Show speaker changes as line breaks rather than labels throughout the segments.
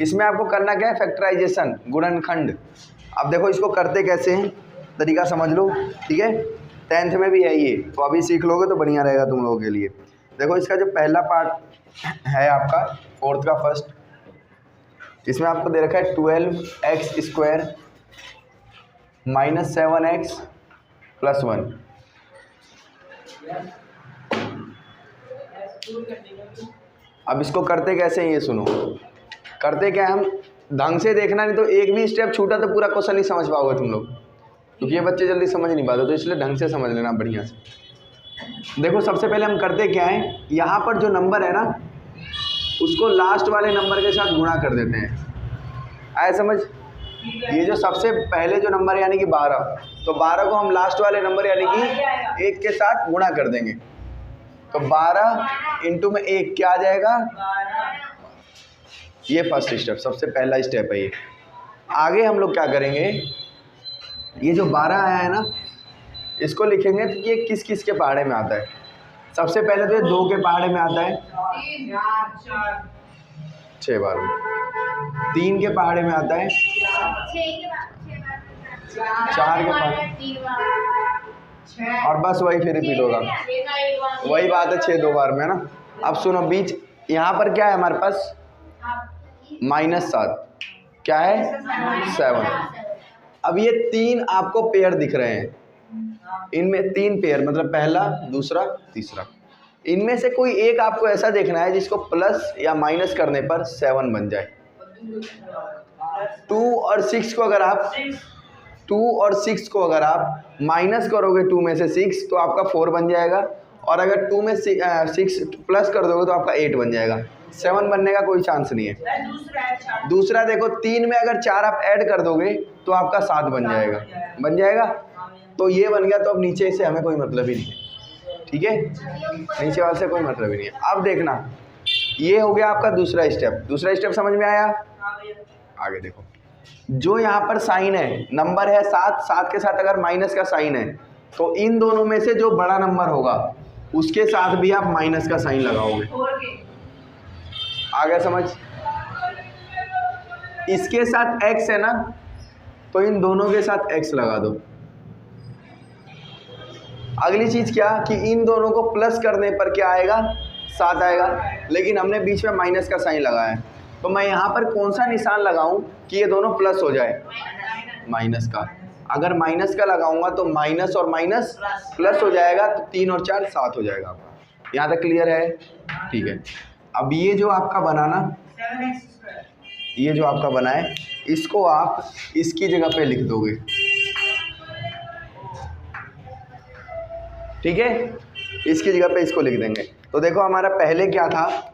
इसमें आपको करना क्या है, फैक्टराइजेशन, गुणनखंड। अब देखो इसको करते कैसे हैं, तरीका समझ लो, ठीक है। 10th में भी है ये, तो अभी सीख लोगे तो बढ़िया रहेगा तुम लोगों के लिए। देखो इसका जो पहला पार्ट है आपका 4th का फर्स्ट, इसमें आपको दे रखा है 12x² - 7x + 1। अब इसको करते कैसे हैं ये सुनो। करते क्या है, हम ढंग से देखना, नहीं तो एक भी स्टेप छूटा तो पूरा क्वेश्चन नहीं समझ पाओगे तुम लोग, क्योंकि ये बच्चे जल्दी समझ नहीं पाते, तो इसलिए ढंग से समझ लेना बढ़िया से। देखो सबसे पहले हम करते क्या है, यहाँ पर जो नंबर है ना उसको लास्ट वाले नंबर के साथ गुणा कर देते हैं। आया समझ। ये जो सबसे पहले जो नंबर है यानी कि 12, तो 12 को हम लास्ट वाले नंबर यानी कि 1 के साथ गुणा कर देंगे। तो 12 × में 1 क्या आ जाएगा, ये फर्स्ट स्टेप, सबसे पहला स्टेप है ये। आगे हम लोग क्या करेंगे, ये जो 12 आया है ना इसको लिखेंगे तो ये किस किस के पहाड़े में आता है। सबसे पहले तो ये 2 के पहाड़े में आता है, 6 बार में। 3 के पहाड़े में आता है, 4 के पहाड़े, और बस वही फिर रिपीट होगा, वही बात है 6 2 बार में ना। अब सुनो, बीच यहाँ पर क्या है हमारे पास, -7, क्या है 7। अब ये 3 आपको पेयर दिख रहे हैं, इनमें 3 पेयर, मतलब पहला, दूसरा, तीसरा। इनमें से कोई एक आपको ऐसा देखना है जिसको प्लस या माइनस करने पर 7 बन जाए। 2 और 6 को अगर आप 2 और 6 को अगर आप माइनस करोगे 2 में से 6 तो आपका 4 बन जाएगा, और अगर 2 में 6 प्लस कर दोगे तो आपका 8 बन जाएगा। 7 बनने का कोई चांस नहीं है। दूसरा देखो, 3 में अगर 4 आप ऐड कर दोगे तो आपका 7 बन जाएगा, बन जाएगा। तो ये बन गया, तो अब नीचे से हमें कोई मतलब ही नहीं है, ठीक है, नीचे वाले से कोई मतलब ही नहीं है। अब देखना, ये हो गया आपका दूसरा स्टेप। दूसरा स्टेप समझ में आया। आगे देखो, जो यहाँ पर साइन है, नंबर है 7, 7 के साथ अगर माइनस का साइन है तो इन दोनों में से जो बड़ा नंबर होगा उसके साथ भी आप माइनस का साइन लगाओगे। आ गया समझ। इसके साथ x है ना, तो इन दोनों के साथ x लगा दो। अगली चीज क्या कि इन दोनों को प्लस करने पर क्या आएगा, 7 आएगा, लेकिन हमने बीच में माइनस का साइन लगाया है, तो मैं यहाँ पर कौन सा निशान लगाऊं कि ये दोनों प्लस हो जाए, माइनस का। अगर माइनस का लगाऊंगा तो माइनस और माइनस प्लस हो जाएगा, तो 3 और 4 7 हो जाएगा आपका। यहाँ तक क्लियर है, ठीक है। अब ये जो आपका बनाना, ये जो आपका बना है, इसको आप इसकी जगह पे लिख दोगे, ठीक है, इसकी जगह पे इसको लिख देंगे। तो देखो हमारा पहले क्या था,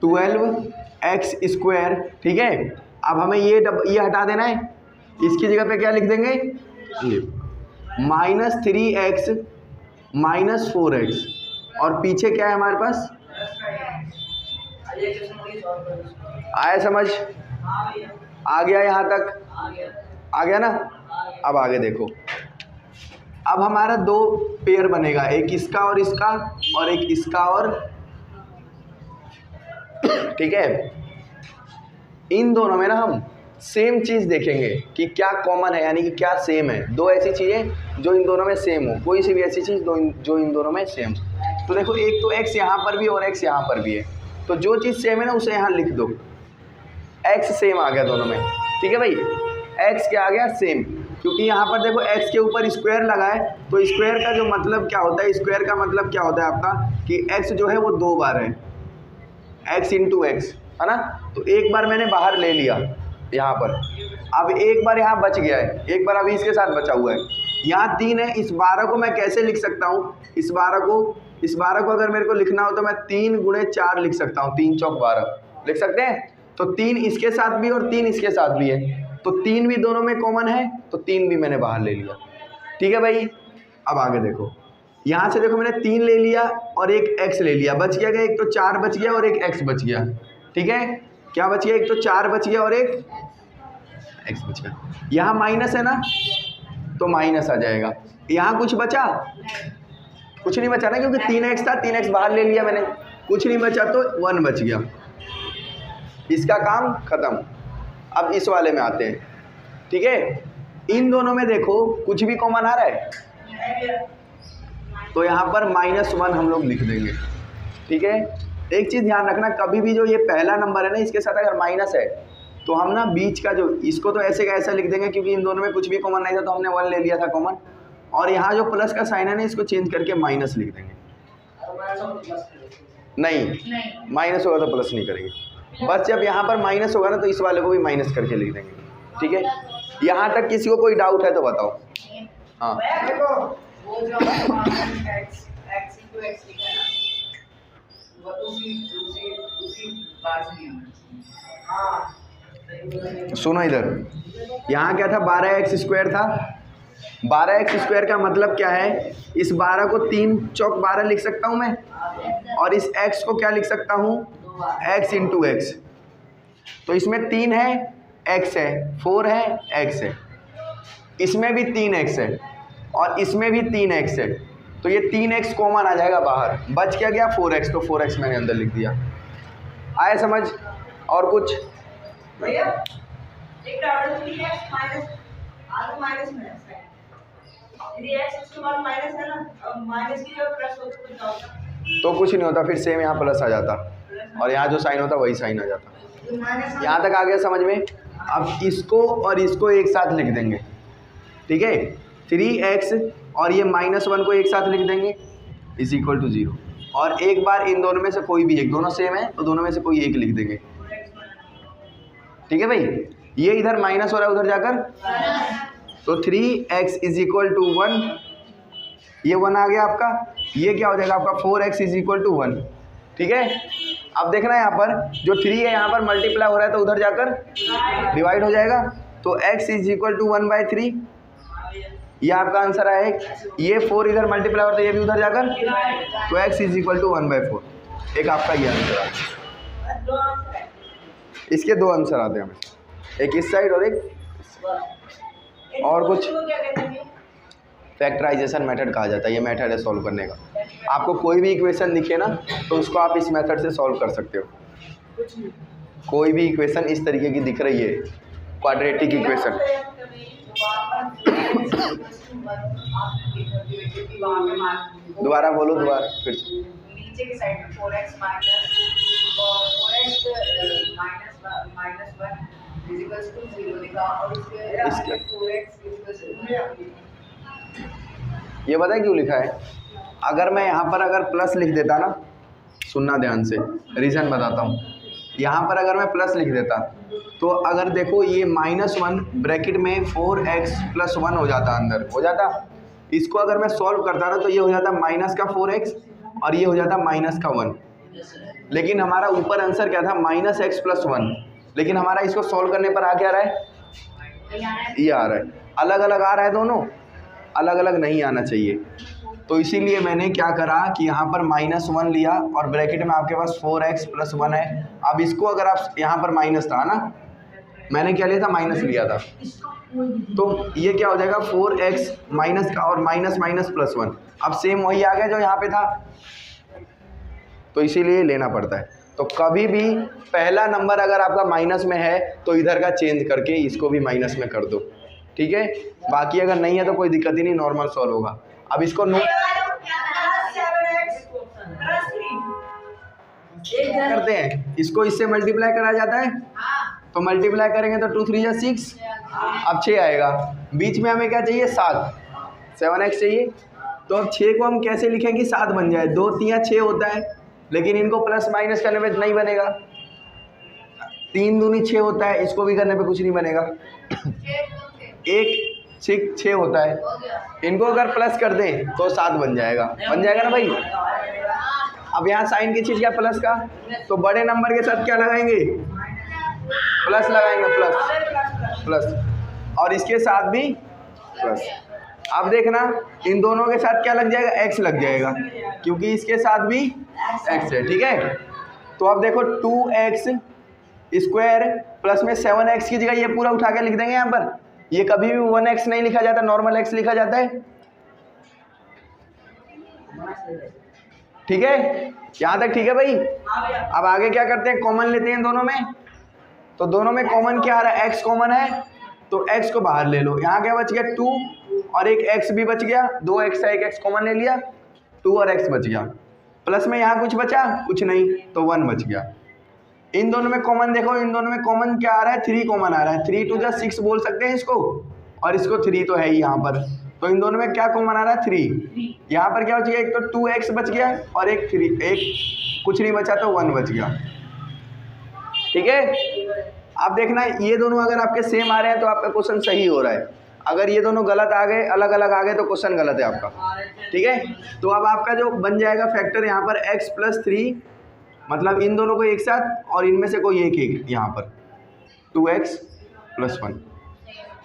12x², ठीक है। अब हमें ये हटा देना है, इसकी जगह पे क्या लिख देंगे, -3x - 4x, और पीछे क्या है हमारे पास, आया समझ, आ गया यहाँ तक, आ गया ना। अब आगे देखो, अब हमारा 2 पेयर बनेगा, एक इसका और इसका, और एक इसका और, ठीक है। इन दोनों में ना हम सेम चीज़ देखेंगे कि क्या कॉमन है, यानी कि क्या सेम है। 2 ऐसी चीज़ें जो इन दोनों में सेम हो, कोई सी भी ऐसी चीज़ जो इन दोनों में सेम। तो देखो, एक तो x यहाँ पर भी और x यहाँ पर भी है, तो जो चीज़ सेम है ना उसे यहाँ लिख दो, x सेम आ गया दोनों में, ठीक है भाई। x क्या आ गया, सेम, क्योंकि यहाँ पर देखो x के ऊपर स्क्वायर लगा है, तो स्क्वायर का जो मतलब क्या होता है, स्क्वायर का मतलब क्या होता है आपका कि x जो है वो 2 बार है, x × x, है ना। तो एक बार मैंने बाहर ले लिया यहाँ पर, अब एक बार यहाँ बच गया है, एक बार अभी इसके साथ बचा हुआ है। यहाँ 3 है, इस 12 को मैं कैसे लिख सकता हूँ, इस 12 को अगर मेरे को लिखना हो तो मैं 3 × 4 लिख सकता हूँ, 3 चौक 12 लिख सकते हैं। तो 3 इसके साथ भी और 3 इसके साथ भी है, तो 3 भी दोनों में कॉमन है, तो 3 भी मैंने बाहर ले लिया, ठीक है भाई। अब आगे देखो, यहाँ से देखो मैंने 3 ले लिया और एक x ले लिया, बच गया, एक तो 4 बच गया और एक x बच गया, ठीक है। क्या बच गया, एक तो 4 बच गया और एक x बच गया। यहाँ माइनस है ना, तो माइनस आ जाएगा। यहाँ कुछ बचा, कुछ नहीं बचा ना, क्योंकि 3x था, 3x बाहर ले लिया मैंने, कुछ नहीं बचा तो 1 बच गया, इसका काम खत्म। अब इस वाले में आते हैं, ठीक है। इन दोनों में देखो कुछ भी कॉमन आ रहा है, तो यहाँ पर -1 हम लोग लिख देंगे, ठीक है। एक चीज़ ध्यान रखना, कभी भी जो ये पहला नंबर है ना, इसके साथ अगर माइनस है तो हम ना बीच का जो, इसको तो ऐसे का ऐसा लिख देंगे, क्योंकि इन दोनों में कुछ भी कॉमन नहीं था तो हमने 1 ले लिया था कॉमन। और यहाँ जो प्लस का साइन है ना, इसको चेंज करके माइनस लिख देंगे। नहीं, माइनस होगा तो प्लस नहीं करेंगे। बस जब यहाँ पर माइनस होगा ना, तो इस वाले को भी माइनस करके लिख देंगे, ठीक है। यहाँ तक किसी को कोई डाउट है तो बताओ। हाँ,
वो जो x into x लिखा है ना, वो उसी बात से नहीं है।
सुनो इधर, यहाँ क्या था, 12x² था। 12x² का मतलब क्या है, इस 12 को 3 चौक 12 लिख सकता हूँ मैं, और इस x को क्या लिख सकता हूँ, x into x। तो इसमें 3 है, x है, 4 है, x है, इसमें भी 3x है, और इसमें भी 3x है। तो ये 3x कॉमन आ जाएगा बाहर, बच क्या गया 4x, तो 4x मैंने अंदर लिख दिया। आया समझ? और कुछ?
भैया एक डाउट, 3x माइनस आगे माइनस में है, 3x उसके बाद माइनस है ना, अब माइनस की जब प्लस होता तो क्या होता?
तो कुछ नहीं होता, फिर सेम यहाँ प्लस आ जाता, और यहाँ जो साइन होता वही साइन आ जाता। यहाँ तक आ गया समझ में? अब इसको और इसको एक साथ लिख देंगे, ठीक है। 3x और ये -1 को एक साथ लिख देंगे = 0। और एक बार इन दोनों में से कोई भी एक, दोनों सेम है तो दोनों में से कोई एक लिख देंगे, ठीक है भाई। ये इधर माइनस हो रहा है उधर जाकर, तो 3x = 1, ये 1 आ गया आपका। ये क्या हो जाएगा आपका, 4x = 1, ठीक है। अब देखना यहाँ पर जो 3 है यहाँ पर मल्टीप्लाई हो रहा है, तो उधर जाकर डिवाइड हो जाएगा, तो x = 1/3, ये आपका आंसर है। ये 4 इधर मल्टीप्लाई होता है, ये भी उधर जाकर, तो x = 1/4। एक आपका ये आंसर आता है। इसके 2 आंसर आते हैं हमें, एक इस साइड और एक। और कुछ? फैक्टराइजेशन मेथड कहा जाता है, ये मेथड है सॉल्व करने का। आपको कोई भी इक्वेशन दिखे ना, तो उसको आप इस मेथड से सॉल्व कर सकते हो। कोई भी इक्वेशन इस तरीके की दिख रही है, क्वाड्रेटिक इक्वेशन, दोबारा बोलो, दोबारा फिर से।
नीचे की साइड में 4x माइनस 1 0 लिखा, और इसके 4x
ये पता है क्यों लिखा है? अगर मैं यहाँ पर अगर प्लस लिख देता ना, सुनना ध्यान से, रीज़न बताता हूँ। यहाँ पर अगर मैं प्लस लिख देता, तो अगर देखो ये -1 ब्रैकेट में 4x + 1 हो जाता, अंदर हो जाता। इसको अगर मैं सॉल्व करता ना, तो ये हो जाता -4x और ये हो जाता -1। लेकिन हमारा ऊपर आंसर क्या था, -x + 1, लेकिन हमारा इसको सॉल्व करने पर आ क्या रहा है, ये आ रहा है। अलग अलग आ रहा है, दोनों अलग अलग नहीं आना चाहिए। तो इसीलिए मैंने क्या करा कि यहाँ पर -1 लिया, और ब्रैकेट में आपके पास 4x + 1 है। अब इसको अगर आप, यहाँ पर माइनस था ना, मैंने क्या लिया था, माइनस लिया था, तो ये क्या हो जाएगा 4x माइनस का, और माइनस + 1, अब सेम वही आ गया जो यहाँ पे था। तो इसीलिए लेना पड़ता है। तो कभी भी पहला नंबर अगर आपका माइनस में है, तो इधर का चेंज करके इसको भी माइनस में कर दो, ठीक है। बाकी अगर नहीं है तो कोई दिक्कत ही नहीं, नॉर्मल सॉल्व होगा। अब इसको नोट करते हैं, इसको इससे मल्टीप्लाई करा जाता है, तो मल्टीप्लाई करेंगे तो 2 3 6, अब 6 आएगा। बीच में हमें क्या चाहिए, 7x चाहिए। तो अब 6 को हम कैसे लिखेंगे, 7 बन जाए, 2 3 6 होता है, लेकिन इनको प्लस माइनस करने में नहीं बनेगा। 3 दूनी 6 होता है, इसको भी करने पे कुछ नहीं बनेगा। 1 6 होता है, इनको अगर प्लस कर दें तो 7 बन जाएगा, ना भाई। अब यहाँ साइन की चीज़ क्या, प्लस का, तो बड़े नंबर के साथ क्या लगाएंगे, प्लस लगाएंगे, प्लस, और इसके साथ भी प्लस। अब देखना इन दोनों के साथ क्या लग जाएगा, x लग जाएगा, क्योंकि इसके साथ भी x है, ठीक है। तो अब देखो 2x² प्लस में 7x की जगह ये पूरा उठा के लिख देंगे यहाँ पर। ये कभी भी 1x नहीं लिखा जाता, नॉर्मल x लिखा जाता है, ठीक है। यहाँ तक ठीक है भाई। अब आगे क्या करते हैं, कॉमन लेते हैं दोनों में, तो दोनों में कॉमन क्या आ रहा है, x कॉमन है, तो x को बाहर ले लो। यहाँ क्या बच गया 2 और एक x भी बच गया, 2x है, एक x कॉमन ले लिया, 2 और x बच गया। प्लस में यहाँ कुछ बचा, कुछ नहीं, तो 1 बच गया। इन दोनों में कॉमन देखो, इन दोनों में कॉमन क्या आ रहा है, 3 कॉमन आ रहा है। 3 2 6 बोल सकते हैं इसको, और इसको 3 तो है ही यहाँ पर, तो इन दोनों में क्या कॉमन आ रहा है 3। यहाँ पर क्या बच गया, एक तो 2x बच गया और एक 3, एक कुछ नहीं बचा तो 1 बच गया। ठीक है, आप देखना ये दोनों अगर आपके सेम आ रहे हैं तो आपका क्वेश्चन सही हो रहा है, अगर ये दोनों गलत आ गए, अलग अलग आ गए, तो क्वेश्चन गलत है आपका। ठीक है, तो अब आपका जो बन जाएगा फैक्टर यहाँ पर x + 3, मतलब इन दोनों को एक साथ और इनमें से कोई एक एक यहाँ पर 2x + 1।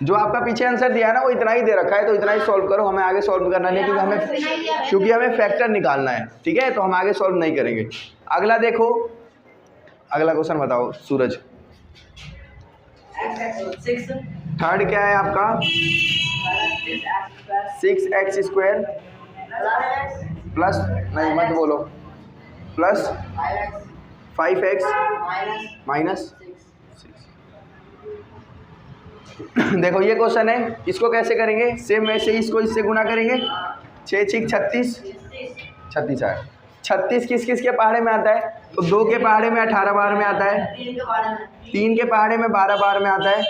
जो आपका पीछे आंसर दिया है ना वो इतना ही दे रखा है, तो इतना ही सॉल्व करो, हमें आगे सॉल्व करना नहीं, क्योंकि हमें फैक्टर निकालना है। ठीक है, तो हम आगे सॉल्व नहीं करेंगे। अगला देखो, अगला क्वेश्चन बताओ सूरज। थर्ड क्या है आपका, 6x² प्लस, नहीं मत बोलो, प्लस 5x माइनस 6। देखो ये क्वेश्चन है, इसको कैसे करेंगे, सेम वैसे ही इसको इससे गुना करेंगे। 6 6 36 आया। 36 किस किस के पहाड़े में आता है, तो 2 के पहाड़े में 18 बार में आता है, 3 के पहाड़े में 12 बार में आता है,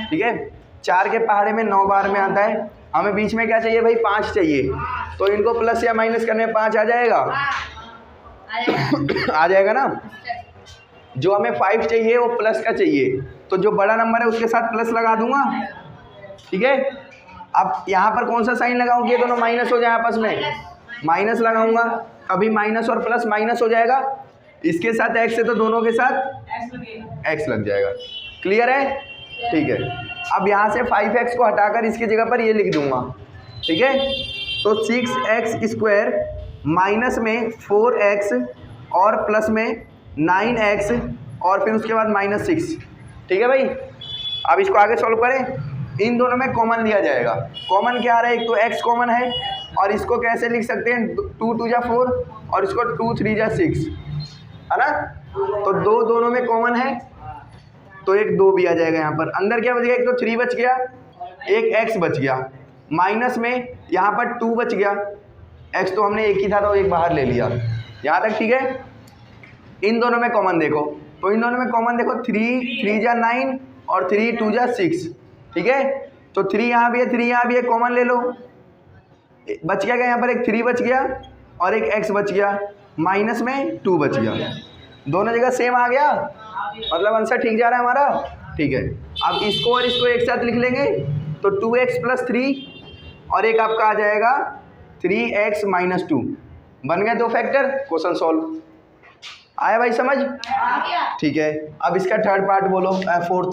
ठीक है, 4 के पहाड़े में 9 बार में आता है। हमें बीच में क्या चाहिए भाई, 5 चाहिए, तो इनको प्लस या माइनस करने में 5 आ जाएगा। आ जाएगा ना। जो हमें 5 चाहिए वो प्लस का चाहिए, तो जो बड़ा नंबर है उसके साथ प्लस लगा दूंगा। ठीक है, अब यहाँ पर कौन सा साइन लगाऊं कि ये दोनों माइनस हो जाए आपस में, माइनस लगाऊंगा, कभी माइनस और प्लस माइनस हो जाएगा, इसके साथ x है तो दोनों के साथ x लग जाएगा। क्लियर है, ठीक है। अब यहाँ से 5x को हटाकर इसकी जगह पर ये लिख दूंगा। ठीक है, तो 6x² माइनस में 4x और प्लस में 9x और फिर उसके बाद -6। ठीक है भाई, अब इसको आगे सॉल्व करें। इन दोनों में कॉमन लिया जाएगा। कॉमन क्या आ रहा है, एक तो x कॉमन है, और इसको कैसे लिख सकते हैं, 2 2 जा 4 और इसको 2 3 जा 6, है ना। तो दोनों में कॉमन है, तो एक 2 भी आ जाएगा यहाँ पर। अंदर क्या बच गया, एक तो 3 बच गया, एक x बच गया, माइनस में यहाँ पर 2 बच गया, x तो हमने एक ही था तो एक बाहर ले लिया। यहाँ तक ठीक है। इन दोनों में कॉमन देखो, तो इन दोनों में कॉमन देखो, 3 3 जा 9 और 3 2 जा 6। ठीक है, तो 3 यहाँ भी है, 3 यहाँ भी है, कॉमन ले लो। बच गया क्या यहाँ पर, एक 3 बच गया और एक x बच गया, माइनस में 2 बच गया, दोनों जगह सेम आ गया, मतलब आंसर ठीक जा रहा है हमारा। ठीक है, अब इसको और इसको एक साथ लिख लेंगे, तो 2x + 3 और एक आपका आ जाएगा 3x - 2, बन गए 2 फैक्टर। Question solve. आया भाई समझ, ठीक है। अब इसका थर्ड पार्ट बोलो, फोर्थ।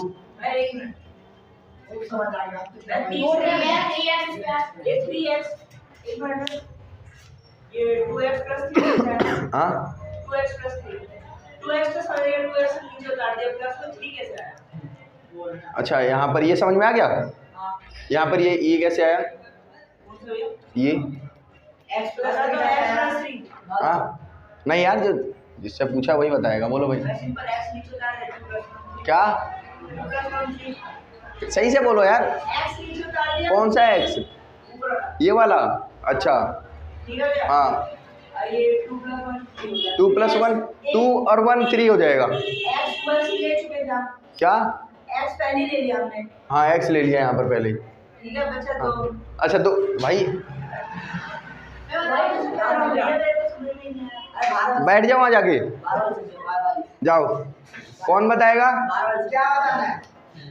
हाँ
2x + 3 2x तो समझ गए, 2x नीचे उतार दिया, प्लस तो 3 कैसे आया।
अच्छा, यहाँ पर ये समझ में आ गया। यहाँ पर ये कैसे आया, ये
x + 3।
हाँ नहीं यार, जो जिससे पूछा वही बताएगा, बोलो भाई।
सिंपल x नीचे उतार दे,
क्या,
2 + 3
सही से बोलो यार।
x नीचे उतार दिया,
कौन सा x, ये वाला, अच्छा
ठीक है।
हाँ,
ये 2 + 1 3 हो गया,
2 + 1 2 और 1 3 हो जाएगा।
x प्लस ले चुके थे,
क्या,
x पहले ले लिया हमने,
हाँ x ले लिया यहाँ पर पहले ही।
ठीक है, बचा 2।
अच्छा तो भाई बैठ जाओ वहाँ जाके, जाओ, कौन बताएगा,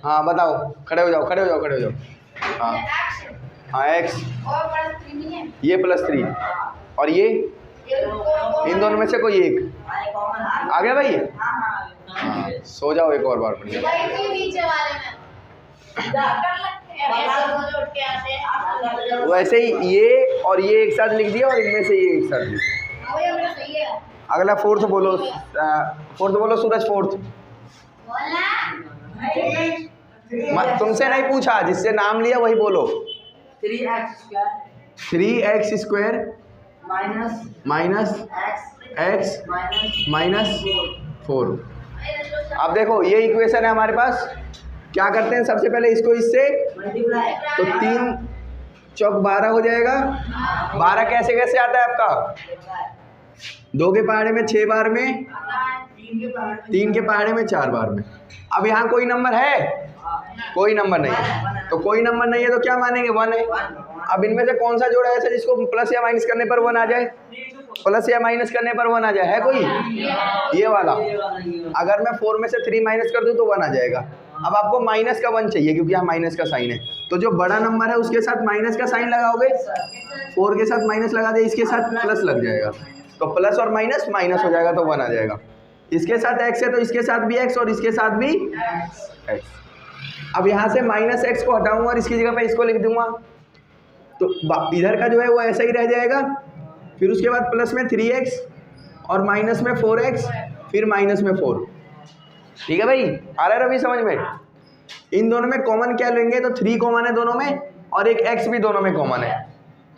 हाँ बताओ, खड़े हो जाओ, खड़े हो जाओ, खड़े हो जाओ। हाँ हाँ x, ये +3 और ये, इन दोनों में से कोई एक आ गया भाई। हाँ, सो जाओ एक और बार बढ़िया। वैसे ही ये और ये एक साथ लिख दिया और इनमें से ये एक साथ लिख दिया। अगला फोर्थ बोलो, फोर्थ बोलो सूरज, फोर्थ। तुमसे नहीं पूछा, जिससे नाम लिया वही बोलो। 3x² माइनस x - 4 अब देखो ये इक्वेशन है हमारे पास, क्या करते हैं सबसे पहले इसको इससे,
मल्टीप्लाई
तो 3 चौक 12 हो जाएगा। 12 कैसे कैसे आता है आपका, 2 के पहाड़े में 6 बार में, 3 के पहाड़े में 4 बार में। अब यहाँ कोई नंबर है, कोई नंबर नहीं है, तो कोई नंबर नहीं है तो क्या मानेंगे 1 है। अब इनमें से कौन सा जोड़ा है ऐसा जिसको प्लस या माइनस करने पर 1 आ जाए, प्लस या माइनस करने पर 1 आ जाए, है कोई, ये वाला। अगर मैं 4 में से 3 माइनस कर दूं तो 1 आ जाएगा। अब आपको माइनस का 1 चाहिए क्योंकि यहाँ माइनस का साइन है, तो जो बड़ा नंबर है उसके साथ माइनस का साइन लगाओगे, 4 के साथ माइनस लगा दे, इसके साथ प्लस लग जाएगा, तो प्लस और माइनस माइनस हो जाएगा तो 1 आ जाएगा। इसके साथ x है तो इसके साथ भी x और इसके साथ भी x। अब यहाँ से माइनस x को हटाऊंगा और इसकी जगह पे इसको लिख दूंगा, तो इधर का जो है वो ऐसा ही रह जाएगा। फिर उसके बाद प्लस में 3x और माइनस में 4x, फिर माइनस में 4। ठीक है भाई, आ रहा है रवि समझ में। इन दोनों में कॉमन क्या लेंगे, तो 3 कॉमन है दोनों में और एक x भी दोनों में कॉमन है,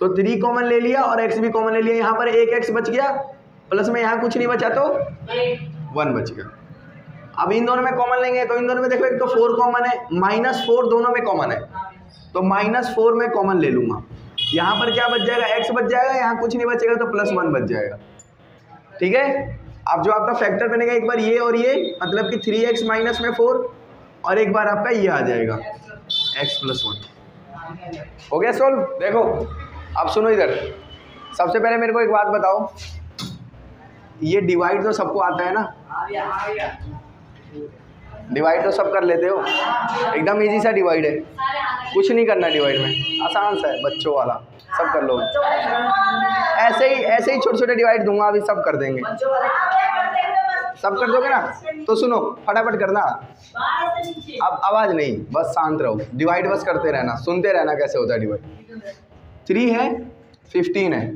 तो 3 कॉमन ले लिया और x भी कॉमन ले लिया। यहाँ पर एक x बच गया, प्लस में यहाँ कुछ नहीं बचा तो 1 बच गया। अब इन दोनों में कॉमन लेंगे तो इन दोनों में देखो एक तो 4 कॉमन है, -4 दोनों में कॉमन है, तो -4 में कॉमन ले लूँगा। यहाँ पर क्या बच जाएगा, x बच जाएगा, यहाँ कुछ नहीं बचेगा तो +1 बच जाएगा। ठीक है, अब जो आपका फैक्टर बनेगा एक बार ये और ये, मतलब कि 3x माइनस में 4 और एक बार आपका ये आ जाएगा x + 1। हो गया सोल्व। देखो अब सुनो इधर, सबसे पहले मेरे को एक बात बताओ, ये डिवाइड तो सबको आता है ना, डिवाइड तो सब कर लेते हो, एकदम इजी सा डिवाइड है, कुछ नहीं करना डिवाइड में, आसान सा है, बच्चों वाला, सब कर लो। ऐसे ही छोटे छोटे डिवाइड दूंगा, अभी सब कर देंगे, सब कर दोगे ना, तो सुनो फटाफट करना। अब आवाज़ नहीं, बस शांत रहो, डिवाइड बस करते रहना, सुनते रहना कैसे होता है डिवाइड। 3 है 15 है,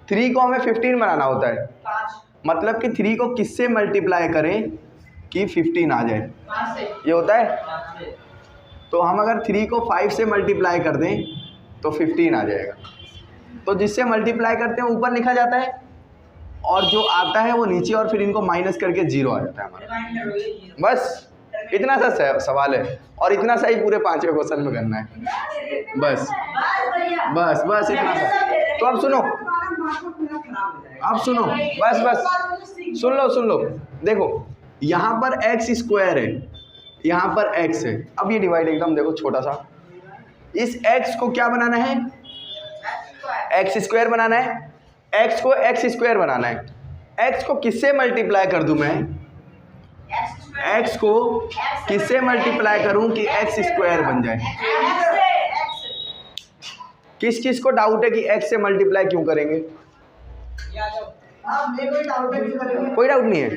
3 को हमें 15 बनाना होता है, मतलब कि 3 को किससे मल्टीप्लाई करें कि 15 आ जाए, ये होता है। तो हम अगर 3 को 5 से मल्टीप्लाई कर दें तो 15 आ जाएगा। तो जिससे मल्टीप्लाई करते हैं ऊपर लिखा जाता है और जो आता है वो नीचे, और फिर इनको माइनस करके 0 आ जाता है हमारा। बस इतना सा सवाल है और इतना सा ही पूरे 5वें क्वेश्चन में करना है, बस बस बस इतना सा। तो अब सुनो, बस सुन लो। देखो यहाँ पर x² है, यहाँ पर x है। अब ये डिवाइड एकदम देखो छोटा सा, इस x को क्या बनाना है, x² बनाना है, x को x² बनाना है। x को किससे मल्टीप्लाई कर दूं मैं, x को किससे मल्टीप्लाई करूं कि x² बन जाए। किस किस को डाउट है कि x से मल्टीप्लाई क्यों करेंगे, कोई डाउट नहीं है।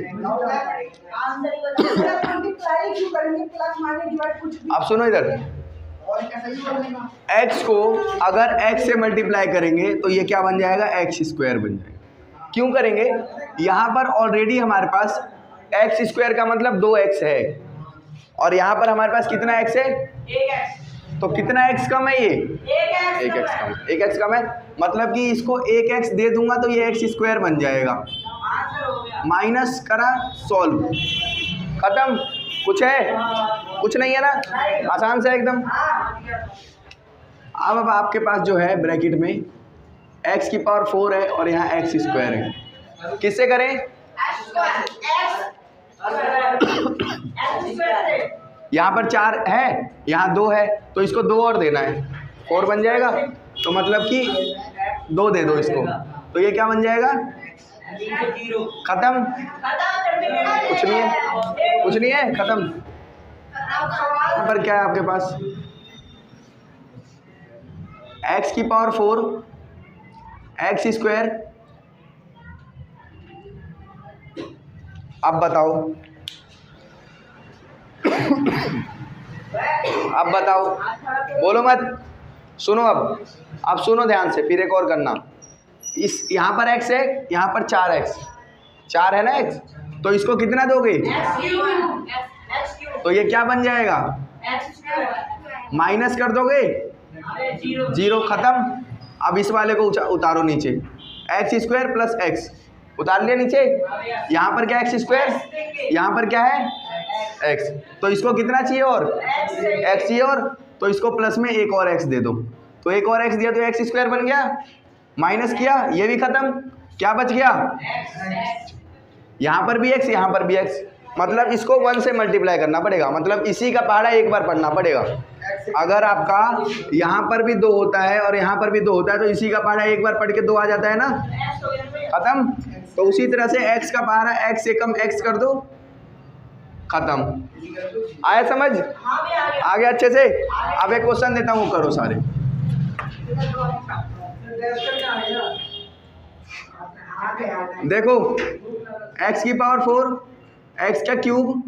अब सुनो इधर, x को अगर x से मल्टीप्लाई करेंगे तो ये क्या बन जाएगा, x² बन जाएगा। क्यों करेंगे, यहाँ पर ऑलरेडी हमारे पास x² का मतलब 2x है और यहाँ पर हमारे पास कितना x है, 1x। तो कितना x कम है, ये 1x कम, 1x कम है, मतलब कि इसको 1x दे दूंगा तो ये x² बन जाएगा। माइनस करा, सॉल्व, खत्म। कुछ है, कुछ नहीं है ना, आसान से एकदम। अब आपके पास जो है ब्रैकेट में x⁴ है और यहाँ x² है, किससे करें, यहाँ पर 4 है, यहाँ 2 है, तो इसको 2 और देना है, 4 बन जाएगा। तो मतलब कि 2 दे दो इसको, तो ये क्या बन जाएगा, खत्म। कुछ नहीं है, खत्म। यहाँ पर क्या है आपके पास, x⁴ x²। अब बताओ, बोलो मत, सुनो। अब सुनो ध्यान से, फिर एक और करना। इस यहाँ पर x है, यहाँ पर 4x, 4 है ना x, तो इसको कितना दोगे, तो ये क्या बन जाएगा, माइनस कर दोगे, 0, खत्म। अब इस वाले को उतारो नीचे, x² + x उतार लिया नीचे। यहाँ पर क्या x², यहाँ पर क्या है x। तो इसको कितना चाहिए और x चाहिए, और तो इसको प्लस में एक और x दे दो, तो एक और x दिया तो x स्क्वायर बन गया, माइनस किया ये भी खत्म, क्या बच गया, यहाँ पर भी x यहाँ पर भी x, मतलब इसको 1 से मल्टीप्लाई करना पड़ेगा, मतलब इसी का पहाड़ा एक बार पढ़ना पड़ेगा। अगर आपका यहाँ पर भी 2 होता है और यहाँ पर भी 2 होता है तो इसी का पहाड़ा एक बार पढ़ के 2 आ जाता है ना, खत्म। तो उसी तरह से x का पहाड़ा x से कम x कर दो, खत्म। आया समझ, आ गया अच्छे से। अब एक क्वेश्चन देता हूँ, करो सारे। देखो x की पावर 4, x का cube,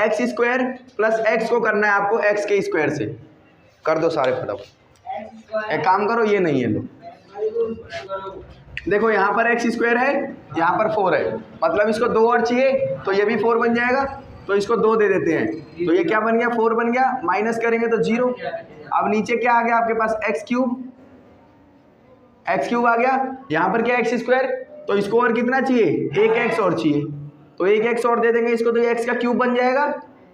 x square plus x को करना है आपको x के स्क्वायर से, कर दो सारे फटाफट। एक काम करो, ये नहीं है लो, देखो यहाँ पर x स्क्वायर है, यहाँ पर 4 है, मतलब इसको 2 और चाहिए तो ये भी 4 बन जाएगा, तो इसको 2 दे देते हैं, तो ये क्या बन गया, 4 बन गया, माइनस करेंगे तो 0। अब नीचे क्या आ गया आपके पास, x क्यूब आ गया, यहाँ पर क्या x स्क्वायर, तो इसको और कितना चाहिए, एक x और चाहिए, तो एक x और दे देंगे इसको, तो ये x का क्यूब बन जाएगा,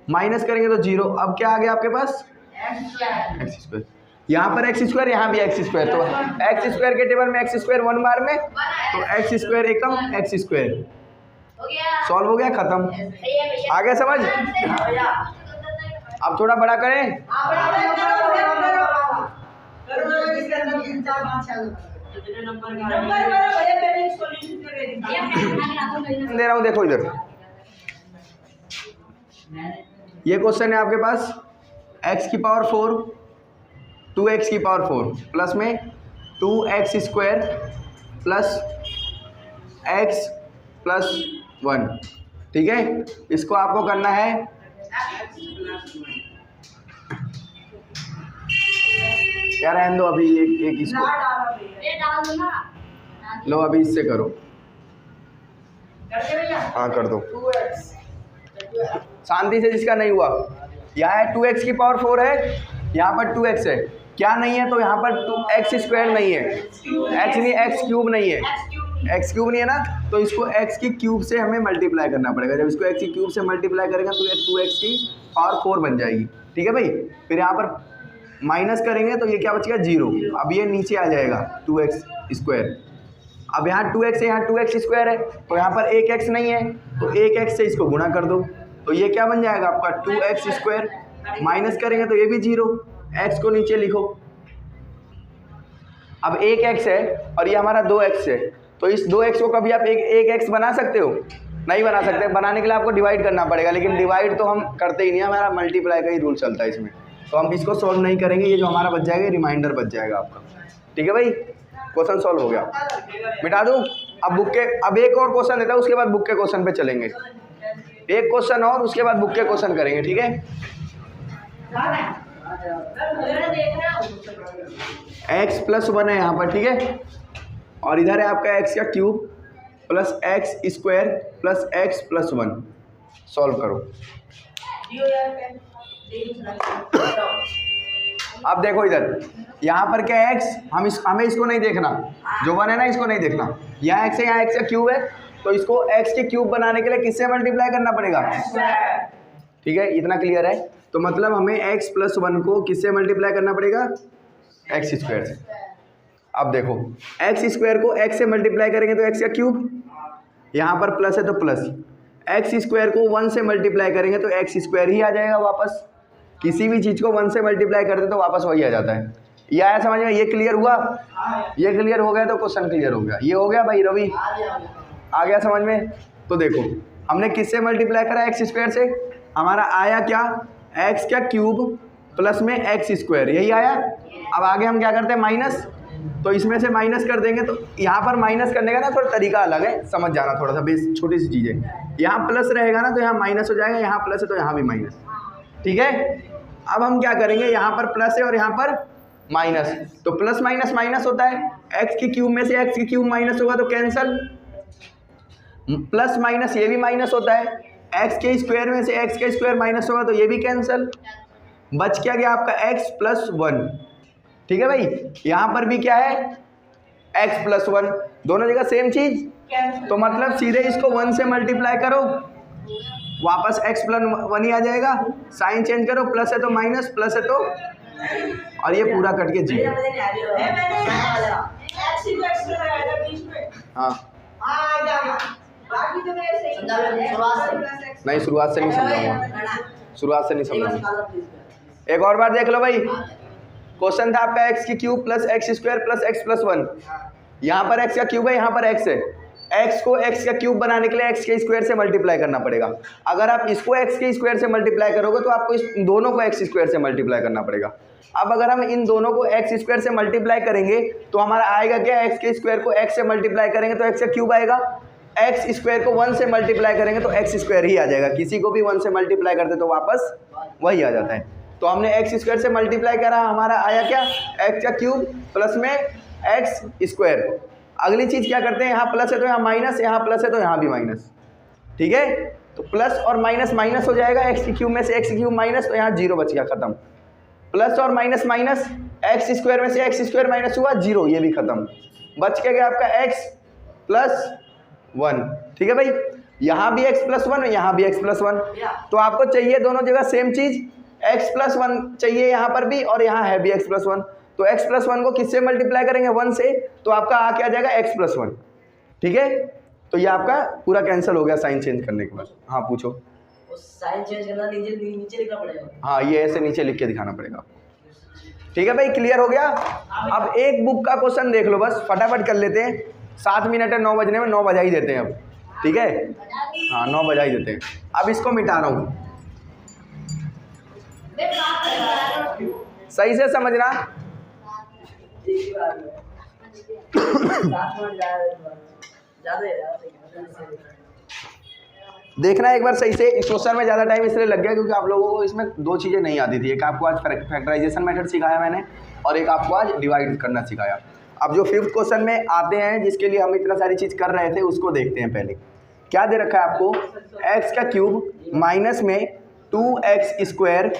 माइनस करेंगे तो 0। अब क्या आ गया आपके पास, x स्क्वायर, यहाँ पर x स्क्वायर, यहाँ भी x स्क्वायर, तो x स्क्वायर के टेबल में x स्क्वायर 1 बार में, तो x स्क्वायर एकम x स्क्वायर, सॉल्व हो गया, खत्म। आ गया समझ। अब थोड़ा बड़ा करें, दे रहा हूँ, देखो इधर, ये क्वेश्चन है आपके पास, x की पावर 4, 2x की पावर 4 प्लस में 2x square plus x plus 1, ठीक है। इसको आपको करना है, क्या रहने दो अभी, एक इसको लो, अभी इससे करो, हाँ कर दो शांति से, जिसका नहीं हुआ। यहाँ है 2x की पावर 4 है, यहाँ पर 2x है, क्या नहीं है, तो यहाँ पर 2x स्क्वायर नहीं है, x नहीं, x क्यूब नहीं है, x क्यूब नहीं है ना, तो इसको x की क्यूब से हमें मल्टीप्लाई करना पड़ेगा। जब इसको x की क्यूब से मल्टीप्लाई करेंगे तो ये 2x की पावर 4 बन जाएगी, ठीक है भाई। फिर यहाँ पर माइनस करेंगे तो ये क्या बचेगा, 0। अब ये नीचे आ जाएगा 2x स्क्वायर, अब यहाँ 2x है, यहाँ 2x स्क्वायर है, तो यहाँ पर एक x नहीं है, तो एक x से इसको गुणा कर दो, तो ये क्या बन जाएगा आपका 2x स्क्वायर, माइनस करेंगे तो ये भी 0, x को नीचे लिखो। अब एक x है और ये हमारा 2x है, तो इस 2x को कभी आप एक x बना सकते हो, नहीं बना सकते। बनाने के लिए आपको डिवाइड करना पड़ेगा, लेकिन डिवाइड तो हम करते ही नहीं, हमारा मल्टीप्लाई का ही रूल चलता है इसमें, तो हम इसको सॉल्व नहीं करेंगे। ये जो हमारा बच जाएगा, रिमाइंडर बच जाएगा आपका, ठीक है भाई। क्वेश्चन सॉल्व हो गया, मिटा दूँ। अब बुक के, अब एक और क्वेश्चन देता हूँ, उसके बाद बुक के क्वेश्चन पे चलेंगे। एक क्वेश्चन और, उसके बाद बुक के क्वेश्चन करेंगे, ठीक है। x प्लस 1 है यहाँ पर, ठीक है, और इधर है आपका x का cube plus x square plus x plus 1, solve करो। अब देखो इधर, यहाँ पर क्या है x, हमें इसको नहीं देखना, जो 1 है ना इसको नहीं देखना, यहाँ x है, यहाँ x का क्यूब है, तो इसको x के क्यूब बनाने के लिए किससे मल्टीप्लाई करना पड़ेगा, ठीक है, इतना क्लियर है। तो मतलब हमें x प्लस 1 को किससे मल्टीप्लाई करना पड़ेगा, x स्क्वायर से। अब देखो x स्क्वायर को x से मल्टीप्लाई करेंगे तो x का क्यूब, यहाँ पर प्लस है तो प्लस, x स्क्वायर को 1 से मल्टीप्लाई करेंगे तो x स्क्वायर ही आ जाएगा वापस। किसी भी चीज़ को 1 से मल्टीप्लाई करते तो वापस वही आ जाता है। ये आया समझ में, ये क्लियर हुआ, ये क्लियर हो गया तो क्वेश्चन क्लियर हो गया। ये हो गया भाई रवि, आ गया समझ में। तो देखो हमने किससे मल्टीप्लाई करा, x स्क्वायर से, हमारा आया क्या, x का क्यूब प्लस में x स्क्वायर, यही आया। अब आगे हम क्या करते हैं, माइनस, तो इसमें से माइनस कर देंगे। तो यहाँ पर माइनस करने का ना थोड़ा तरीका अलग है, समझ जाना थोड़ा सा, बेस छोटी सी चीज़ है। यहाँ प्लस रहेगा ना तो यहाँ माइनस हो जाएगा, यहाँ प्लस है तो यहाँ भी माइनस, ठीक है। अब हम क्या करेंगे, यहाँ पर प्लस है और यहाँ पर माइनस, तो प्लस माइनस माइनस होता है, x की क्यूब में से x की क्यूब माइनस होगा तो कैंसल, प्लस माइनस ये भी माइनस होता है, x के स्क्वायर में से x का स्क्वायर माइनस होगा तो ये भी कैंसल, बच क्या गया आपका x प्लस 1, ठीक है भाई। यहाँ पर भी क्या है, x प्लस 1, दोनों जगह सेम चीज़, तो मतलब सीधे इसको 1 से मल्टीप्लाई करो वापस x प्लस 1 ही आ जाएगा। साइन चेंज करो, प्लस है तो माइनस, प्लस है तो, और ये पूरा कट के जीरो। हाँ नहीं, शुरुआत से नहीं समझाऊंगा, शुरुआत से नहीं समझाऊंगा। एक और बार देख लो भाई, क्वेश्चन था आपका x की cube plus x square plus x plus 1। यहाँ पर x का क्यूब है, यहाँ पर x है। x को x का क्यूब बनाने के लिए x के स्क्वायर से मल्टीप्लाई करना पड़ेगा। अगर आप इसको x के स्क्वायर से मल्टीप्लाई करोगे तो आपको इस दोनों को x स्क्वायर से मल्टीप्लाई करना पड़ेगा। अब अगर हम इन दोनों को x स्क्वायर से मल्टीप्लाई करेंगे तो हमारा आएगा क्या, x के स्क्वायर को x से मल्टीप्लाई करेंगे तो x का क्यूब आएगा, x स्क्वायर को 1 से मल्टीप्लाई करेंगे तो x स्क्वायर ही आ जाएगा। किसी को भी 1 से मल्टीप्लाई करते तो वापस वही आ जाता है। तो हमने एक्स स्क्वायर से मल्टीप्लाई करा, हमारा आया क्या, एक्स का क्यूब प्लस में एक्स स्क्वायर। अगली चीज़ क्या करते हैं, यहाँ प्लस है तो यहाँ माइनस, यहाँ प्लस है तो यहाँ भी माइनस। ठीक है, तो प्लस और माइनस माइनस हो जाएगा, एक्स की क्यूब में से एक्स क्यूब माइनस, तो यहाँ जीरो बच गया, खत्म। प्लस और माइनस माइनस, एक्स स्क्वायर में से एक्स स्क्वायर माइनस हुआ, जीरो, ये भी खत्म। बच के गया आपका एक्स प्लस 1। ठीक है भाई, यहाँ भी एक्स प्लस 1, यहाँ भी एक्स प्लस 1। तो आपको चाहिए दोनों जगह सेम चीज़, x प्लस 1 चाहिए यहाँ पर भी, और यहाँ है भी x प्लस 1। तो x प्लस 1 को किससे मल्टीप्लाई करेंगे, 1 से, तो आपका आ क्या जाएगा, x प्लस 1। ठीक है, तो ये आपका पूरा कैंसिल हो गया साइन चेंज करने के बाद। हाँ पूछो।
साइन चेंज करना नीचे लिखना पड़ेगा।
हाँ, ये ऐसे नीचे लिख के दिखाना पड़ेगा आपको। ठीक है भाई, क्लियर हो गया। अब एक बुक का क्वेश्चन देख लो, बस फटाफट कर लेते हैं, 7 मिनट है, 9 बजने में, 9 बजा ही देते हैं अब। ठीक है, हाँ 9 बजा ही देते हैं। अब इसको मिटा रहा हूँ, सही से समझना। देखना एक बार सही से। इस क्वेश्चन में ज़्यादा टाइम इसलिए लग गया क्योंकि आप लोगों को इसमें 2 चीज़ें नहीं आती थी। एक आपको आज फैक्टराइजेशन मेथड सिखाया मैंने, और एक आपको आज डिवाइड करना सिखाया। अब जो 5th क्वेश्चन में आते हैं, जिसके लिए हम इतना सारी चीज़ कर रहे थे, उसको देखते हैं। पहले क्या दे रखा है आपको, एक्स का क्यूब माइनस में 2x स्क्वायर,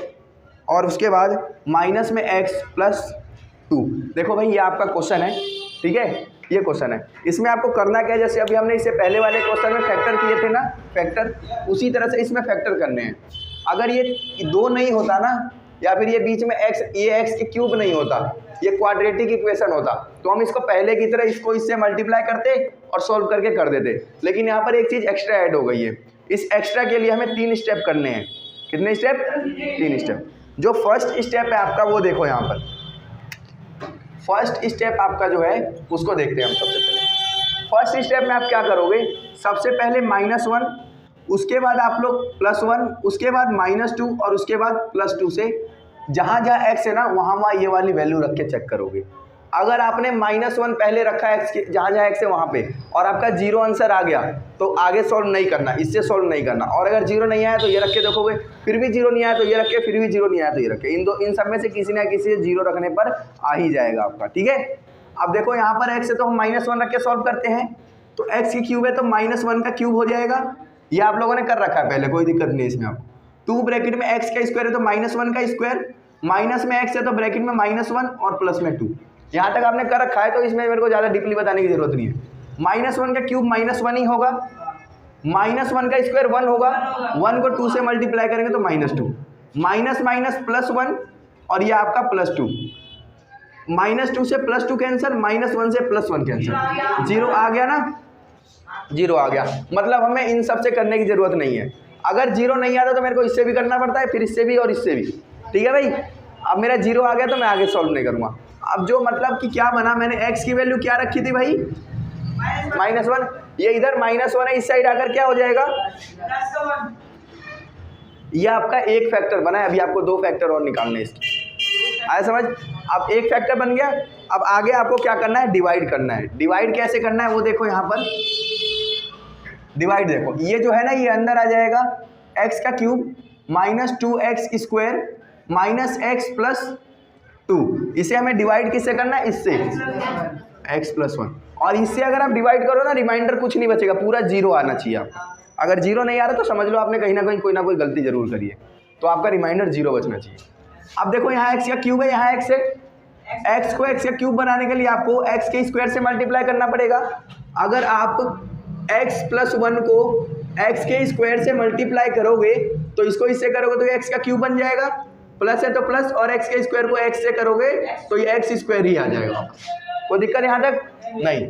और उसके बाद माइनस में x प्लस 2। देखो भाई, ये आपका क्वेश्चन है। ठीक है, ये क्वेश्चन है। इसमें आपको करना क्या है, जैसे अभी हमने इससे पहले वाले क्वेश्चन में फैक्टर किए थे ना, फैक्टर, उसी तरह से इसमें फैक्टर करने हैं। अगर ये 2 नहीं होता ना, या फिर ये बीच में x, ये x के क्यूब नहीं होता, ये क्वाड्रेटिक इक्वेशन होता, तो हम इसको पहले की तरह इसको इससे मल्टीप्लाई करते और सोल्व करके कर देते। लेकिन यहाँ पर एक चीज़ एक्स्ट्रा ऐड हो गई है। इस एक्स्ट्रा के लिए हमें 3 स्टेप करने हैं। कितने स्टेप, 3 स्टेप। जो फर्स्ट स्टेप है आपका, वो देखो यहाँ पर। फर्स्ट स्टेप आपका जो है उसको देखते हैं हम सबसे पहले। फर्स्ट स्टेप में आप क्या करोगे, सबसे पहले -1, उसके बाद आप लोग +1, उसके बाद -2, और उसके बाद +2 से जहाँ जहाँ x है ना, वहाँ ये वाली वैल्यू रख के चेक करोगे। अगर आपने -1 पहले रखा है x के, जहाँ जहाँ x है वहाँ पे, और आपका 0 आंसर आ गया, तो आगे सॉल्व नहीं करना, इससे सॉल्व नहीं करना। और अगर 0 नहीं आया तो ये रख के देखोगे, फिर भी 0 नहीं आया तो ये रख के, फिर भी 0 नहीं आया तो ये रख के। इन सब में से किसी ना किसी 0 रखने पर आ ही जाएगा आपका। ठीक है, अब देखो यहाँ पर x है तो हम -1 रख के सॉल्व करते हैं, तो x की क्यूब है तो -1 का क्यूब हो जाएगा। ये आप लोगों ने कर रखा है पहले, कोई दिक्कत नहीं इसमें। आप 2 ब्रैकेट में x का स्क्वायर है तो -1 का स्क्वायर, माइनस में x है तो ब्रैकेट में -1 और प्लस में 2। यहाँ तक आपने कर रखा है, तो इसमें मेरे को ज़्यादा डीपली बताने की जरूरत नहीं है। -1 का क्यूब -1 ही होगा, -1 का स्क्वायर 1 होगा, 1 को 2 से मल्टीप्लाई करेंगे तो -2, माइनस माइनस +1, और ये आपका +2, -2 से +2 कैंसर, -1 से +1 कैंसर, 0 आ गया ना, 0 आ गया। मतलब हमें इन सब से करने की ज़रूरत नहीं है। अगर 0 नहीं आता तो मेरे को इससे भी करना पड़ता है, फिर इससे भी और इससे भी। ठीक है भाई, अब मेरा 0 आ गया तो मैं आगे सॉल्व नहीं करूँगा। अब जो मतलब कि क्या बना, मैंने x की वैल्यू क्या रखी थी भाई, -1, ये इधर -1 है, इस साइड आकर क्या हो जाएगा,
+1।
ये आपका एक फैक्टर बना है। अभी आपको 2 फैक्टर और निकालने इसके, आया समझ। अब एक फैक्टर बन गया, अब आगे आपको क्या करना है, डिवाइड करना है। डिवाइड कैसे करना है वो देखो, यहाँ पर डिवाइड देखो, ये जो है ना, ये अंदर आ जाएगा, x का क्यूब -2x स्क्वायर -x + 2। इसे हमें डिवाइड किससे करना है, इससे, x + 1। और इससे अगर आप डिवाइड करो ना, रिमाइंडर कुछ नहीं बचेगा, पूरा 0 आना चाहिए आपका। अगर 0 नहीं आ रहा तो समझ लो आपने कहीं ना कहीं कोई ना कोई गलती जरूर करी है, तो आपका रिमाइंडर 0 बचना चाहिए। अब देखो, यहाँ x का क्यूब है, यहाँ x है, x को x का क्यूब बनाने के लिए आपको x के स्क्वायर से मल्टीप्लाई करना पड़ेगा। अगर आप x + 1 को एक्स के स्क्वायर से मल्टीप्लाई करोगे तो इसको इससे करोगे तो एक्स का क्यूब बन जाएगा, प्लस है तो प्लस, और एक्स के स्क्वायर को एक्स से करोगे तो ये एक्स स्क्वायर ही आ जाएगा। कोई दिक्कत यहाँ तक नहीं।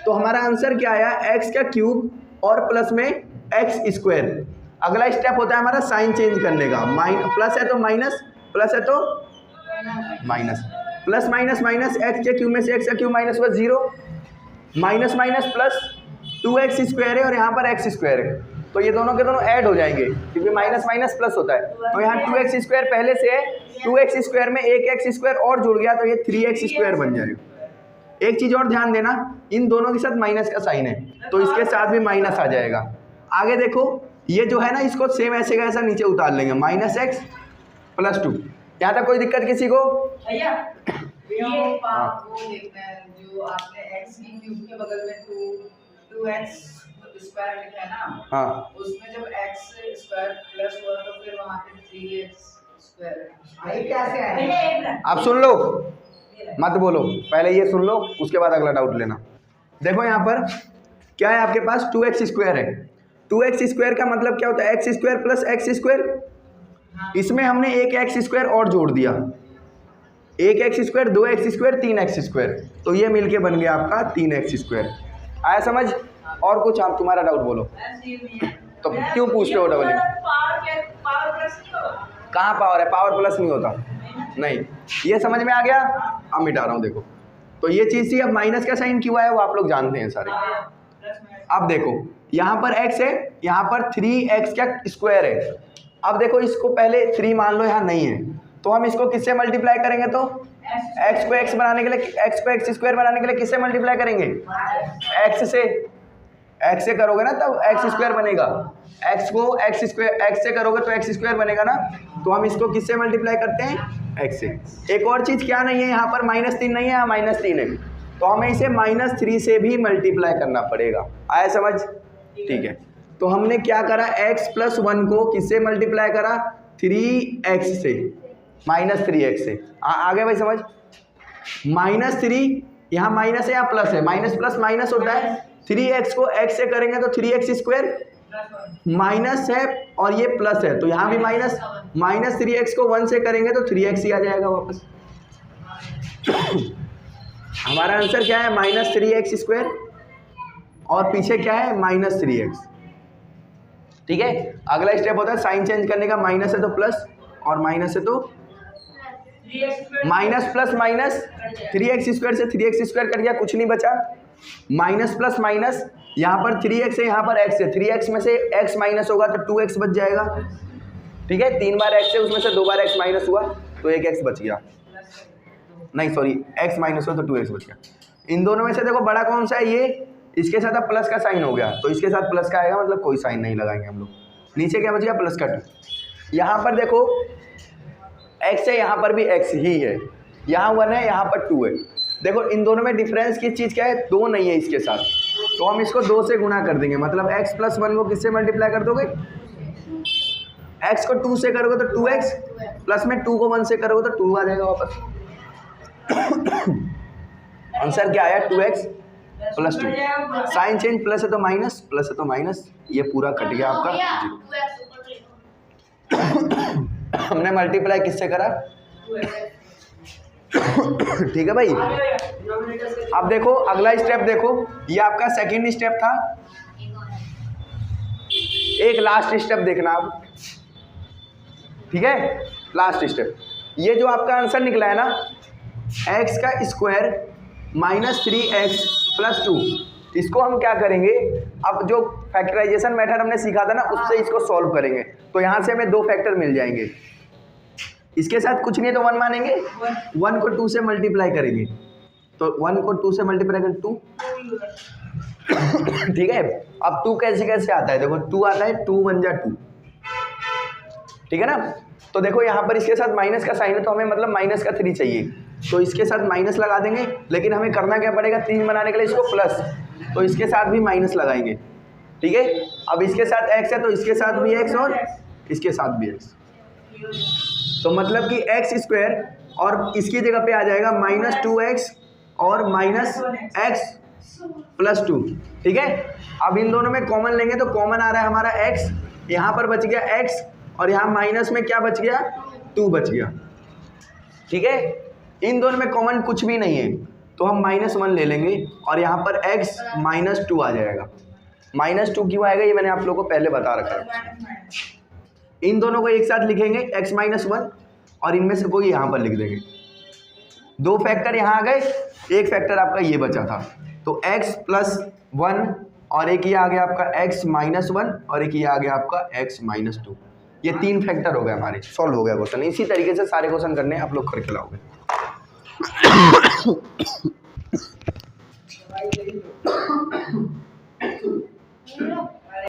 तो हमारा आंसर क्या आया, एक्स का क्यूब और प्लस में एक्स स्क्वायर। अगला स्टेप होता है हमारा साइन चेंज करने का, प्लस है तो माइनस, प्लस है तो minus, plus minus minus, x के क्यूब में से एक्स का क्यूब माइनस हुआ 0, minus minus plus 2x square है और यहाँ पर एक्स स्क्वायर है, तो ये दोनों के दोनों ऐड हो जाएंगे क्योंकि माइनस माइनस प्लस होता है। तो यहाँ 2x स्क्वायर पहले से है, 2x स्क्वायर में एक एक्स स्क्वायर और जुड़ गया तो ये 3x स्क्वायर बन जाएगा। एक चीज़ और ध्यान देना, इन दोनों के साथ माइनस का साइन है तो इसके साथ भी माइनस आ जाएगा। आगे देखो ये जो है ना, इसको सेम ऐसे का ऐसा नीचे उतार लेंगे, माइनस एक्स प्लस 2। यहाँ तक कोई दिक्कत किसी को?
भैया
ये वो देखना है जो आपने x की क्यूब के बगल में 2x स्क्वायर लिखा है ना,
हाँ,
उसमें जब x स्क्वायर प्लस हुआ तो फिर वहाँ पे 3x स्क्वायर
ये कैसे आया? भैया एक मिनट,
आप सुन लो, मत बोलो, पहले ये सुन लो उसके बाद अगला डाउट लेना। देखो यहाँ पर क्या है, आपके पास 2x स्क्वायर है। 2x स्क्वायर का मतलब क्या होता है, x square plus x square. इसमें हमने एक एक्स स्क्वायर और जोड़ दिया, एक x square, 2x square, 3x square, तो ये मिलके बन गया आपका 3x स्क्वायर। आया समझ? और कुछ आप तुम्हारा डाउट बोलो। तो क्यों पूछते हो डबल?
पावर प्लस नहीं होगा?
कहाँ पावर है, पावर प्लस नहीं होता, नहीं। ये समझ में आ गया? अब मिटा रहा हूँ देखो। तो ये चीज़ थी, अब माइनस का साइन क्यों आया वो आप लोग जानते हैं सारे। अब देखो यहाँ पर x है, यहाँ पर 3x का स्क्वायर है। अब देखो इसको पहले 3 मान लो, यहाँ नहीं है, तो हम इसको किससे मल्टीप्लाई करेंगे? तो x को x बनाने के लिए, x को x स्क्वायर बनाने के लिए किससे मल्टीप्लाई करेंगे? x से। x से करोगे ना तब x स्क्वायर बनेगा, x को x स्क्वायर, x से करोगे तो x स्क्वायर बनेगा ना। तो हम इसको किससे मल्टीप्लाई करते हैं? x से। एक और चीज़ क्या नहीं है, यहाँ पर -3 नहीं है, यहाँ -3 है, तो हमें इसे -3 से भी मल्टीप्लाई करना पड़ेगा। आया समझ? ठीक है, तो हमने क्या करा, x + 1 को किससे मल्टीप्लाई करा? 3x से, -3x से। आगे भाई समझ? -3 यहाँ माइनस है या प्लस है, माइनस प्लस माइनस होता है। 3x को x से करेंगे तो 3x स्क्वायर, माइनस है और ये प्लस है तो यहाँ भी माइनस, -3x को 1 से करेंगे तो 3x ही आ जाएगा वापस। हमारा आंसर क्या है? -3x स्क्वायर, और पीछे क्या है? -3x। ठीक है, अगला स्टेप होता है साइन चेंज करने का, माइनस है तो प्लस और माइनस है तो minus plus minus, 3x square से 3x स्क्वायर कट गया, कुछ नहीं बचा। माइनस प्लस माइनस, यहाँ पर 3x है, यहाँ पर x है, 3x में से x माइनस होगा तो 2x बच जाएगा। ठीक है, 3 बार x है, उसमें से 2 बार x माइनस हुआ तो एक x बच गया, नहीं सॉरी, x माइनस हो तो 2x बच गया। इन दोनों में से देखो बड़ा कौन सा है? ये, इसके साथ अब प्लस का साइन हो गया तो इसके साथ प्लस का आएगा, मतलब कोई साइन नहीं लगाएंगे हम लोग। नीचे क्या बच गया? प्लस का 2। यहाँ पर देखो x है, यहाँ पर भी x ही है, यहाँ 1 है, यहाँ पर 2 है। देखो इन दोनों में डिफरेंस की चीज़ क्या है? 2 नहीं है इसके साथ, तो हम इसको 2 से गुना कर देंगे, मतलब x + 1 को किससे मल्टीप्लाई कर दोगे? x को 2 से करोगे तो 2x, प्लस में 2 को 1 से करोगे तो 2 आ जाएगा वापस। आंसर क्या आया? 2x + 2। साइन चेंज, प्लस है तो माइनस, प्लस है तो माइनस, ये पूरा कट गया आपका। हमने मल्टीप्लाई किससे करा? ठीक है भाई। अब देखो अगला स्टेप, देखो ये आपका सेकंड स्टेप था, एक लास्ट स्टेप देखना अब। ठीक है, लास्ट स्टेप, ये जो आपका आंसर निकला है ना, x का स्क्वायर -3x + 2, इसको हम क्या करेंगे? अब जो फैक्टराइजेशन मेथड हमने सीखा था ना, उससे इसको सॉल्व करेंगे, तो यहाँ से हमें 2 फैक्टर मिल जाएंगे। इसके साथ कुछ नहीं तो 1 मानेंगे, 1 को 2 से मल्टीप्लाई करेंगे, तो 1 को 2 से मल्टीप्लाई करेंगे 2। ठीक है, अब 2 कैसे कैसे आता है? देखो 2 आता है, 2 × 1 = 2, ठीक है ना। तो देखो यहाँ पर इसके साथ माइनस का साइन है, तो हमें मतलब माइनस का 3 चाहिए, तो इसके साथ माइनस लगा देंगे, लेकिन हमें करना क्या पड़ेगा? 3 बनाने के लिए इसको प्लस, तो इसके साथ भी माइनस लगाएंगे। ठीक है, अब इसके साथ x है तो इसके साथ भी x और इसके साथ भी x, तो मतलब कि x स्क्वायर और इसकी जगह पे आ जाएगा -2x और -x +2, ठीक है। अब इन दोनों में कॉमन लेंगे तो कॉमन आ रहा है हमारा x, यहाँ पर बच गया x और यहाँ माइनस में क्या बच गया, 2 बच गया, ठीक है। इन दोनों में कॉमन कुछ भी नहीं है तो हम -1 ले लेंगे और यहाँ पर x -2 आ जाएगा। -2 क्यों आएगा ये मैंने आप लोगों को पहले बता रखा है। इन दोनों को एक साथ लिखेंगे x -1 और इनमें से कोई यहाँ पर लिख देंगे। 2 फैक्टर यहाँ आ गए, 1 फैक्टर आपका ये बचा था तो x +1 और एक ये आ गया आपका x -1 और एक ये आ गया आपका x -2। ये 3 फैक्टर हो गए हमारे, सॉल्व हो गया क्वेश्चन। इसी तरीके से सारे क्वेश्चन करने आप लोग करके लाओगे।
भाई